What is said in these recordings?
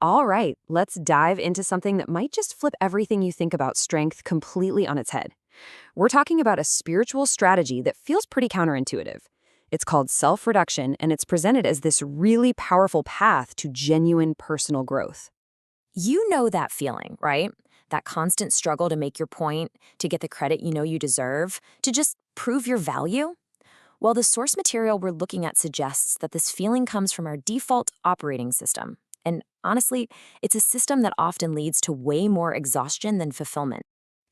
All right, let's dive into something that might just flip everything you think about strength completely on its head. We're talking about a spiritual strategy that feels pretty counterintuitive. It's called self-reduction, and it's presented as this really powerful path to genuine personal growth. You know that feeling, right? That constant struggle to make your point, to get the credit you know you deserve, to just prove your value? Well, the source material we're looking at suggests that this feeling comes from our default operating system. And honestly, it's a system that often leads to way more exhaustion than fulfillment.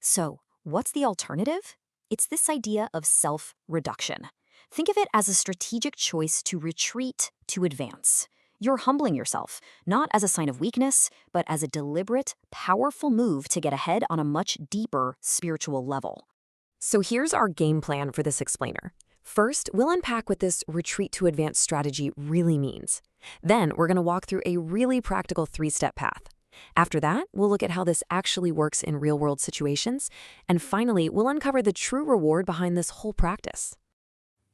So, what's the alternative? It's this idea of self-reduction. Think of it as a strategic choice to retreat to advance. You're humbling yourself, not as a sign of weakness, but as a deliberate, powerful move to get ahead on a much deeper spiritual level. So here's our game plan for this explainer. First, we'll unpack what this retreat to advance strategy really means. Then, we're going to walk through a really practical 3-step path. After that, we'll look at how this actually works in real-world situations. And finally, we'll uncover the true reward behind this whole practice.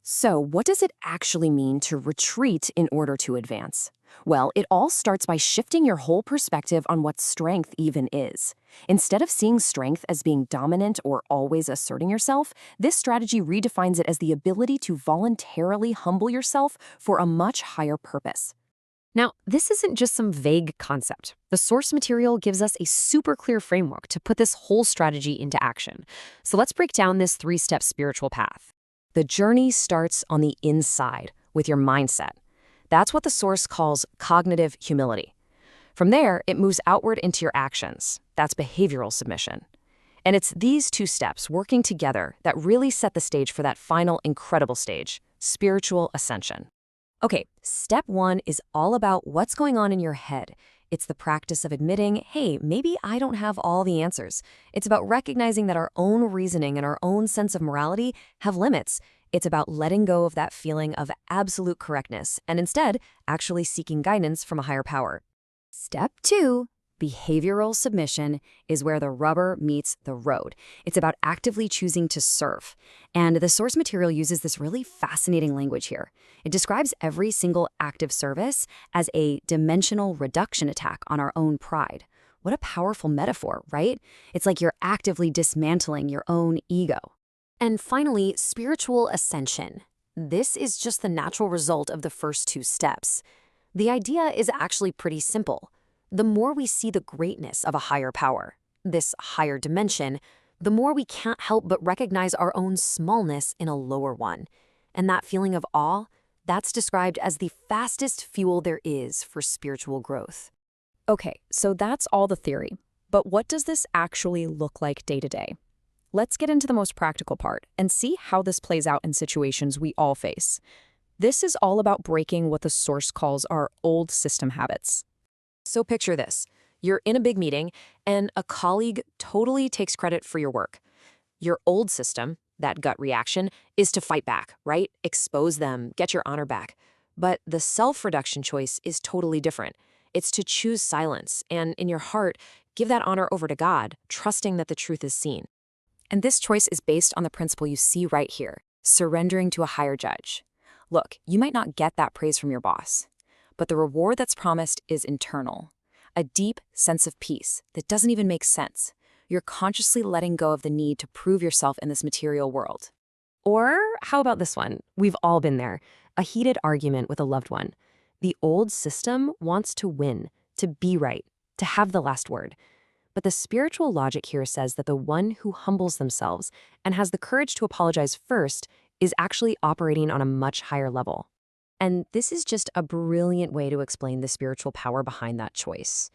So, what does it actually mean to retreat in order to advance? Well, it all starts by shifting your whole perspective on what strength even is. Instead of seeing strength as being dominant or always asserting yourself, this strategy redefines it as the ability to voluntarily humble yourself for a much higher purpose. Now, this isn't just some vague concept. The source material gives us a super clear framework to put this whole strategy into action. So let's break down this 3-step spiritual path. The journey starts on the inside with your mindset. That's what the source calls cognitive humility. From there, it moves outward into your actions. That's behavioral submission. And it's these 2 steps working together that really set the stage for that final incredible stage, spiritual ascension. Okay, step 1 is all about what's going on in your head. It's the practice of admitting, hey, maybe I don't have all the answers. It's about recognizing that our own reasoning and our own sense of morality have limits. It's about letting go of that feeling of absolute correctness and instead actually seeking guidance from a higher power. Step 2, behavioral submission, is where the rubber meets the road. It's about actively choosing to serve. And the source material uses this really fascinating language here. It describes every single active service as a dimensional reduction attack on our own pride. What a powerful metaphor, right? It's like you're actively dismantling your own ego. And finally, spiritual ascension. This is just the natural result of the first 2 steps. The idea is actually pretty simple. The more we see the greatness of a higher power, this higher dimension, the more we can't help but recognize our own smallness in a lower one. And that feeling of awe, that's described as the fastest fuel there is for spiritual growth. Okay, so that's all the theory. But what does this actually look like day to day? Let's get into the most practical part and see how this plays out in situations we all face. This is all about breaking what the source calls our old system habits. So picture this. You're in a big meeting, and a colleague totally takes credit for your work. Your old system, that gut reaction, is to fight back, right? Expose them, get your honor back. But the self-reduction choice is totally different. It's to choose silence, and in your heart, give that honor over to God, trusting that the truth is seen. And this choice is based on the principle you see right here, surrendering to a higher judge. Look, you might not get that praise from your boss, but the reward that's promised is internal. A deep sense of peace that doesn't even make sense. You're consciously letting go of the need to prove yourself in this material world. Or how about this one? We've all been there. A heated argument with a loved one. The old system wants to win, to be right, to have the last word. But the spiritual logic here says that the one who humbles themselves and has the courage to apologize first is actually operating on a much higher level. And this is just a brilliant way to explain the spiritual power behind that choice.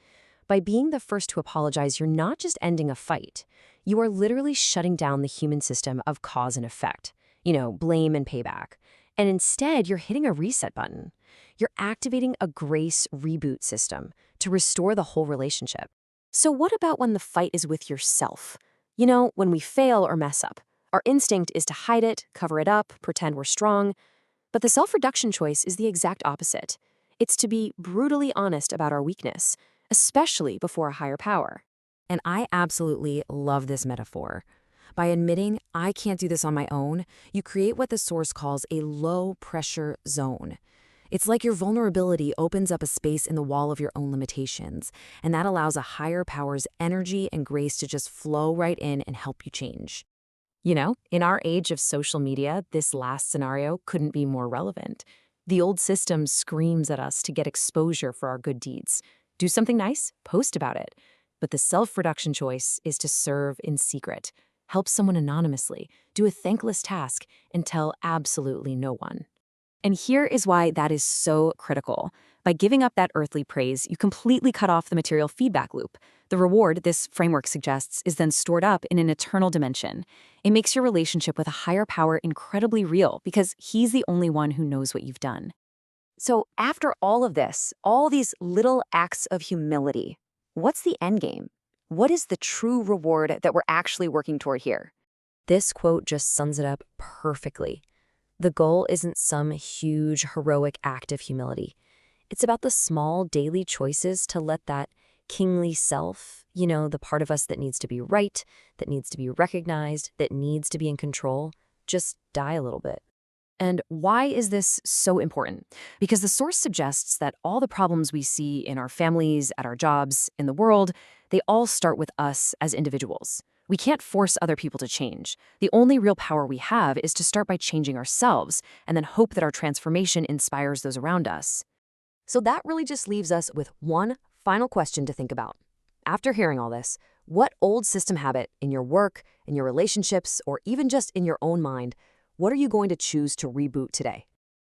By being the first to apologize, you're not just ending a fight. You are literally shutting down the human system of cause and effect. Blame and payback. And instead, you're hitting a reset button. You're activating a grace reboot system to restore the whole relationship. So what about when the fight is with yourself? When we fail or mess up. Our instinct is to hide it, cover it up, pretend we're strong. But the self-reduction choice is the exact opposite. It's to be brutally honest about our weakness, especially before a higher power. And I absolutely love this metaphor. By admitting I can't do this on my own, you create what the source calls a low-pressure zone. It's like your vulnerability opens up a space in the wall of your own limitations, and that allows a higher power's energy and grace to just flow right in and help you change. You know, in our age of social media, this last scenario couldn't be more relevant. The old system screams at us to get exposure for our good deeds. Do something nice, post about it. But the self-reduction choice is to serve in secret, help someone anonymously, do a thankless task, and tell absolutely no one. And here is why that is so critical. By giving up that earthly praise, you completely cut off the material feedback loop. The reward, this framework suggests, is then stored up in an eternal dimension. It makes your relationship with a higher power incredibly real because he's the only one who knows what you've done. So after all of this, all these little acts of humility, what's the end game? What is the true reward that we're actually working toward here? This quote just sums it up perfectly. The goal isn't some huge, heroic act of humility. It's about the small daily choices to let that kingly self, the part of us that needs to be right, that needs to be recognized, that needs to be in control, just die a little bit. And why is this so important? Because the source suggests that all the problems we see in our families, at our jobs, in the world, they all start with us as individuals. We can't force other people to change. The only real power we have is to start by changing ourselves and then hope that our transformation inspires those around us. So that really just leaves us with one final question to think about. After hearing all this, what old system habit in your work, in your relationships, or even just in your own mind, what are you going to choose to reboot today?